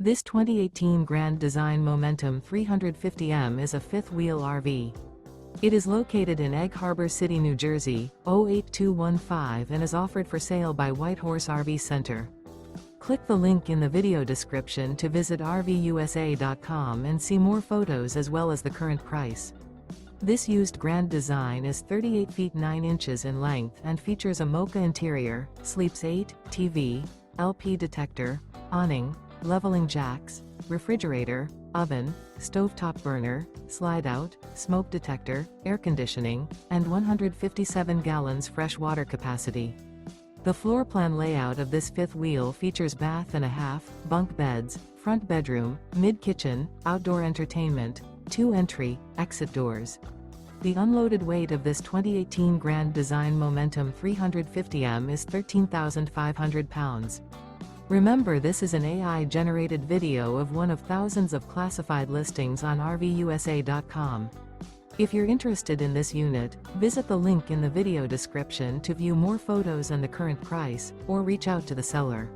This 2018 Grand Design Momentum 350M is a fifth-wheel RV. It is located in Egg Harbor City, New Jersey, 08215 and is offered for sale by White Horse RV Center. Click the link in the video description to visit RVUSA.com and see more photos as well as the current price. This used Grand Design is 38 feet 9 inches in length and features a Mocha interior, sleeps 8, TV, LP detector, awning, leveling jacks, refrigerator, oven, stovetop burner, slide-out, smoke detector, air conditioning, and 157 gallons fresh water capacity. The floor plan layout of this fifth wheel features bath and a half, bunk beds, front bedroom, mid-kitchen, outdoor entertainment, 2 entry, exit doors. The unloaded weight of this 2018 Grand Design Momentum 350M is 13,500 pounds. Remember, this is an AI-generated video of one of thousands of classified listings on RVUSA.com. If you're interested in this unit, visit the link in the video description to view more photos and the current price, or reach out to the seller.